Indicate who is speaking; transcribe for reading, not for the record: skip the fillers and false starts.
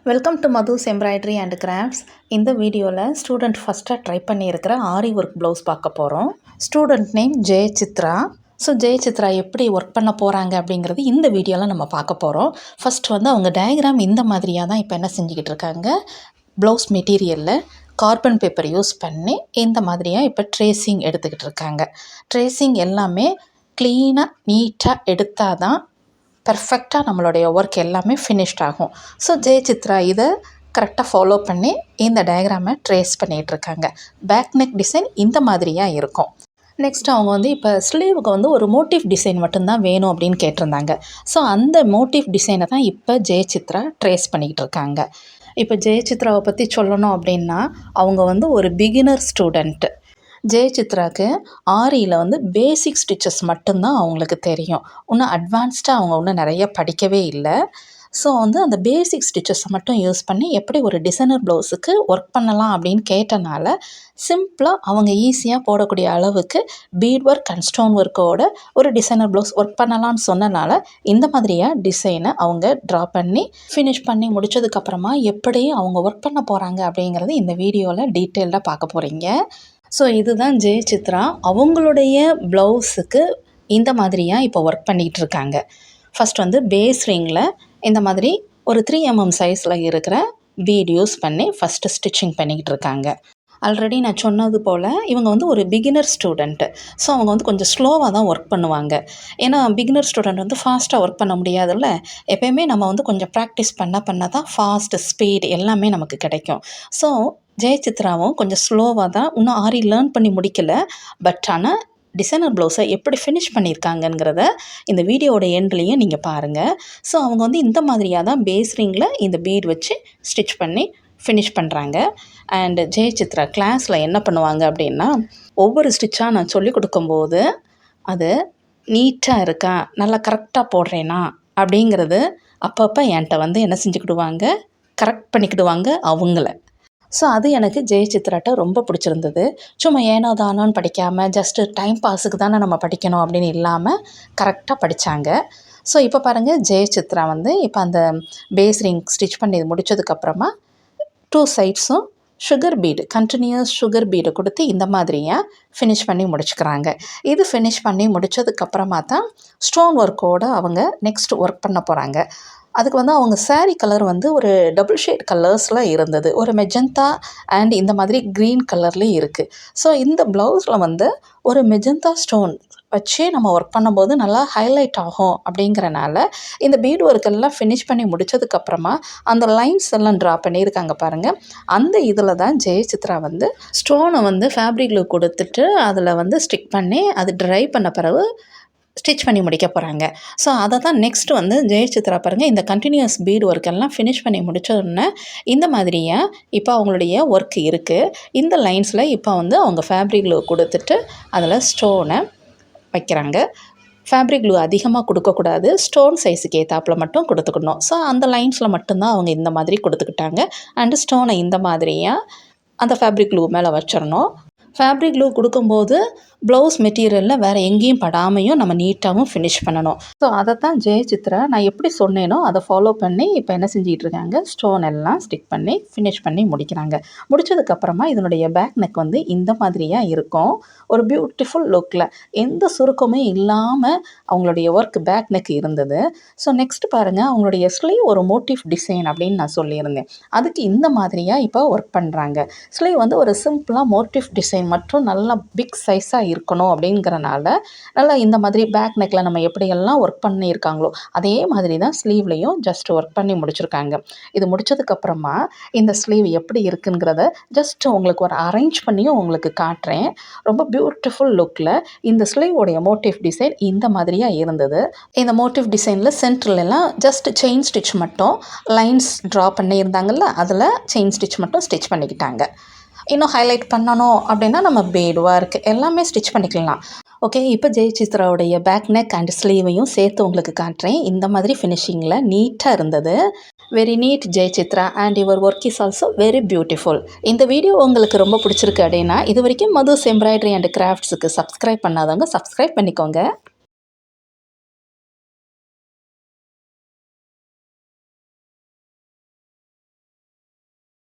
Speaker 1: Welcome to Madhu's embroidery and crafts. இந்த வீடியோவில் student ஃபஸ்ட்டாக ட்ரை பண்ணியிருக்கிற ஆரி ஒர்க் ப்ளவுஸ் பார்க்க போகிறோம். Student name Jayachitra. So Jayachitra எப்படி ஒர்க் பண்ண போகிறாங்க அப்படிங்கிறது இந்த வீடியோவில் நம்ம பார்க்க போகிறோம். ஃபஸ்ட் அவங்க டயக்ராம் இந்த மாதிரியாக தான் இப்போ என்ன செஞ்சுக்கிட்டு இருக்காங்க. ப்ளவுஸ் மெட்டீரியலில் கார்பன் பேப்பர் யூஸ் பண்ணி இந்த மாதிரியாக இப்போ ட்ரேசிங் எடுத்துக்கிட்டு இருக்காங்க. ட்ரேசிங் எல்லாமே க்ளீனாக நீட்டாக எடுத்தால் தான் பர்ஃபெக்டாக நம்மளுடைய ஒர்க் எல்லாமே ஃபினிஷ்ட் ஆகும். ஸோ ஜெயசித்ரா இதை கரெக்டாக ஃபாலோ பண்ணி இந்த டயக்ராமை ட்ரேஸ் பண்ணிகிட்ருக்காங்க. பேக் நெக் டிசைன் இந்த மாதிரியாக இருக்கும். நெக்ஸ்ட் அவங்க இப்போ ஸ்லீவுக்கு ஒரு மோட்டிவ் டிசைன் மட்டும்தான் வேணும் அப்படின்னு கேட்டிருந்தாங்க. ஸோ அந்த மோட்டிவ் டிசைனை தான் இப்போ ஜெயசித்ரா ட்ரேஸ் பண்ணிக்கிட்டு இருக்காங்க. இப்போ ஜெயசித்ராவை பற்றி சொல்லணும் அப்படின்னா அவங்க ஒரு பிகினர் ஸ்டூடெண்ட்டு. ஜெயசித்ராவுக்கு ஆரியில் பேசிக் ஸ்டிச்சஸ் மட்டும்தான் அவங்களுக்கு தெரியும். இன்னும் அட்வான்ஸ்டாக அவங்க இன்னும் நிறைய படிக்கவே இல்லை. ஸோ அந்த பேசிக் ஸ்டிச்சஸை மட்டும் யூஸ் பண்ணி எப்படி ஒரு டிசைனர் ப்ளவுஸுக்கு ஒர்க் பண்ணலாம் அப்படின்னு கேட்டனால சிம்பிளாக அவங்க ஈஸியாக போடக்கூடிய அளவுக்கு பீட் ஒர்க் அண்ட் ஸ்டோன் ஒர்க்கோட ஒரு டிசைனர் ப்ளவுஸ் ஒர்க் பண்ணலான்னு சொன்னனால இந்த மாதிரியாக டிசைனை அவங்க ட்ரா பண்ணி ஃபினிஷ் பண்ணி முடித்ததுக்கப்புறமா எப்படி அவங்க ஒர்க் பண்ண போகிறாங்க அப்படிங்கிறது இந்த வீடியோவில் டீட்டெயில்டாக பார்க்க போகிறீங்க. ஸோ இதுதான் ஜெயசித்ரா அவங்களுடைய ப்ளவுஸுக்கு இந்த மாதிரியாக இப்போ ஒர்க் பண்ணிகிட்டு இருக்காங்க. ஃபஸ்ட் பேஸ் ரிங்கில் இந்த மாதிரி ஒரு 3 mm சைஸில் இருக்கிற பீட் யூஸ் பண்ணி ஃபஸ்ட்டு ஸ்டிச்சிங் பண்ணிக்கிட்டு இருக்காங்க. ஆல்ரெடி நான் சொன்னது போல் இவங்க ஒரு பிகினர் ஸ்டூடெண்ட்டு. ஸோ அவங்க கொஞ்சம் ஸ்லோவாக தான் ஒர்க் பண்ணுவாங்க. ஏன்னா பிகினர் ஸ்டூடெண்ட் ஃபாஸ்ட்டாக ஒர்க் பண்ண முடியாதுல்ல. எப்போயுமே நம்ம கொஞ்சம் ப்ராக்டிஸ் பண்ண தான் ஃபாஸ்ட் ஸ்பீட் எல்லாமே நமக்கு கிடைக்கும். ஸோ ஜெயசித்ராவும் கொஞ்சம் ஸ்லோவாக தான் இன்னும் ஆரி லேர்ன் பண்ணி முடிக்கலை. பட் ஆனால் டிசைனர் ப்ளவுஸை எப்படி ஃபினிஷ் பண்ணியிருக்காங்கங்கிறத இந்த வீடியோவோட எண்ட்லேயும் நீங்கள் பாருங்கள். ஸோ அவங்க இந்த மாதிரியாக தான் பேஸ் ரிங்கில் இந்த பீட் வச்சு ஸ்டிச் பண்ணி ஃபினிஷ் பண்ணுறாங்க. அண்ட் ஜெயசித்ரா கிளாஸில் என்ன பண்ணுவாங்க அப்படின்னா ஒவ்வொரு ஸ்டிச்சாக நான் சொல்லிக் கொடுக்கும்போது அது நீட்டாக இருக்கா, நல்லா கரெக்டாக போடுறேனா அப்படிங்கிறது அப்பப்போ என்கிட்ட என்ன செஞ்சுக்கிடுவாங்க, கரெக்ட் பண்ணிக்கிடுவாங்க அவங்கள. ஸோ அது எனக்கு ஜெயசித்ராட்ட ரொம்ப பிடிச்சிருந்தது. சும்மா ஏனோ தானோன்னு படிக்காமல் ஜஸ்ட்டு டைம் பாஸுக்கு தானே நம்ம படிக்கணும் அப்படின்னு இல்லாமல் கரெக்டாக படித்தாங்க. ஸோ இப்போ பாருங்கள் ஜெயசித்ரா இப்போ அந்த பேஸ் ரிங் ஸ்டிச் பண்ணி முடித்ததுக்கப்புறமா 2 சைட்ஸும் sugar feed continuous sugar feed கொடுத்து இந்த மாதிரியாக ஃபினிஷ் பண்ணி முடிச்சுக்கிறாங்க. இது ஃபினிஷ் பண்ணி முடித்ததுக்கப்புறமா தான் ஸ்டோன் ஒர்க்கோடு அவங்க நெக்ஸ்ட் ஒர்க் பண்ண போகிறாங்க. அதுக்கு அவங்க சாரீ கலர் ஒரு டபுள் ஷேட் கலர்ஸில் இருந்தது. ஒரு மெஜந்தா அண்ட் இந்த மாதிரி க்ரீன் கலர்லேயும் இருக்குது. ஸோ இந்த ப்ளவுஸில் ஒரு மெஜந்தா ஸ்டோன் வச்சு நம்ம ஒர்க் பண்ணும்போது நல்லா ஹைலைட் ஆகும் அப்படிங்கிறனால இந்த பீட் ஒர்க்கெல்லாம் ஃபினிஷ் பண்ணி முடித்ததுக்கப்புறமா அந்த லைன்ஸ் எல்லாம் ட்ரா பண்ணியிருக்காங்க பாருங்கள். அந்த இதில் தான் ஜெயசித்ரா ஸ்டோனை ஃபேப்ரிக் க்ளூ கொடுத்துட்டு அதில் ஸ்டிக் பண்ணி அது ட்ரை பண்ண பிறகு ஸ்டிச் பண்ணி முடிக்க போகிறாங்க. ஸோ அதை தான் நெக்ஸ்ட் ஜெயசித்ரா பாருங்கள் இந்த கண்டினியூஸ் பீட் ஒர்க்கெல்லாம் ஃபினிஷ் பண்ணி முடித்தோடனே இந்த மாதிரியாக இப்போ அவங்களுடைய ஒர்க் இருக்குது. இந்த லைன்ஸில் இப்போ அவங்க ஃபேப்ரிக் க்ளூ கொடுத்துட்டு அதில் ஸ்டோனை வைக்கிறாங்க. ஃபேப்ரிக் க்ளூ அதிகமாக கொடுக்கக்கூடாது, ஸ்டோன் சைஸுக்கு ஏற்றாப்பில் மட்டும் கொடுத்துக்கணும். ஸோ அந்த லைன்ஸில் மட்டும்தான் அவங்க இந்த மாதிரி கொடுத்துக்கிட்டாங்க. அண்டு ஸ்டோனை இந்த மாதிரியாக அந்த ஃபேப்ரிக் க்ளூ மேலே வச்சிடணும். ஃபேப்ரிக் க்ளூ கொடுக்கும்போது ப்ளவுஸ் மெட்டீரியலில் வேறு எங்கேயும் படாமையும் நம்ம நீட்டாகவும் ஃபினிஷ் பண்ணணும். ஸோ அதை தான் ஜெயசித்ரா நான் எப்படி சொன்னேனோ அதை ஃபாலோ பண்ணி இப்போ என்ன செஞ்சிகிட்டு இருக்காங்க, ஸ்டோன் எல்லாம் ஸ்டிக் பண்ணி ஃபினிஷ் பண்ணி முடிக்கிறாங்க. முடித்ததுக்கப்புறமா இதனுடைய பேக் நெக் இந்த மாதிரியாக இருக்கும். ஒரு பியூட்டிஃபுல் லுக்கில் எந்த சுருக்கமே இல்லாமல் அவங்களுடைய ஒர்க் பேக் நெக் இருந்தது. ஸோ நெக்ஸ்ட் பாருங்கள் அவங்களுடைய ஸ்லீவ் ஒரு மோட்டிவ் டிசைன் அப்படின்னு நான் சொல்லியிருந்தேன். அதுக்கு இந்த மாதிரியாக இப்போ ஒர்க் பண்ணுறாங்க. ஸ்லீவ் ஒரு சிம்பிளாக மோட்டிவ் டிசைன் மற்றும் நல்லா பிக் சைஸாக இருக்கணும் அப்படிங்கிறனால நல்லா இந்த மாதிரி பேக் நெக்கில் நம்ம எப்படியெல்லாம் ஒர்க் பண்ணியிருக்காங்களோ அதே மாதிரி தான் ஸ்லீவ்லேயும் ஜஸ்ட் ஒர்க் பண்ணி முடிச்சிருக்காங்க. இது முடித்ததுக்கப்புறமா இந்த ஸ்லீவ் எப்படி இருக்குங்கிறத ஜஸ்ட் உங்களுக்கு ஒரு அரேஞ்ச் பண்ணியும் உங்களுக்கு காட்டுறேன். ரொம்ப பியூட்டிஃபுல் லுக்கில் இந்த ஸ்லீவோடைய மோட்டிவ் டிசைன் இந்த மாதிரியாக இருந்தது. இந்த மோட்டிவ் டிசைனில் சென்டர்லாம் ஜஸ்ட் செயின் ஸ்டிச் மட்டும் லைன்ஸ் ட்ரா பண்ணியிருந்தாங்கல்ல, அதில் செயின் ஸ்டிச் மட்டும் ஸ்டிச் பண்ணிக்கிட்டாங்க. இன்னும் ஹைலைட் பண்ணணும் அப்படின்னா நம்ம பீட் ஒர்க் எல்லாமே ஸ்டிச் பண்ணிக்கலாம். ஓகே, இப்போ ஜெயசித்ராவுடைய பேக் நெக் அண்ட் ஸ்லீவையும் சேர்த்து உங்களுக்கு காட்டுறேன். இந்த மாதிரி ஃபினிஷிங்கில் நீட்டாக இருந்தது. Very neat Jayachitra and your work is also very beautiful. இந்த வீடியோ உங்களுக்கு ரொம்ப பிடிச்சிருக்கு அப்படின்னா இது வரைக்கும் மதுஸ் எம்ப்ராய்டரி அண்ட் கிராஃப்ட்ஸுக்கு சப்ஸ்கிரைப் பண்ணாதவங்க சப்ஸ்கிரைப் பண்ணிக்கோங்க.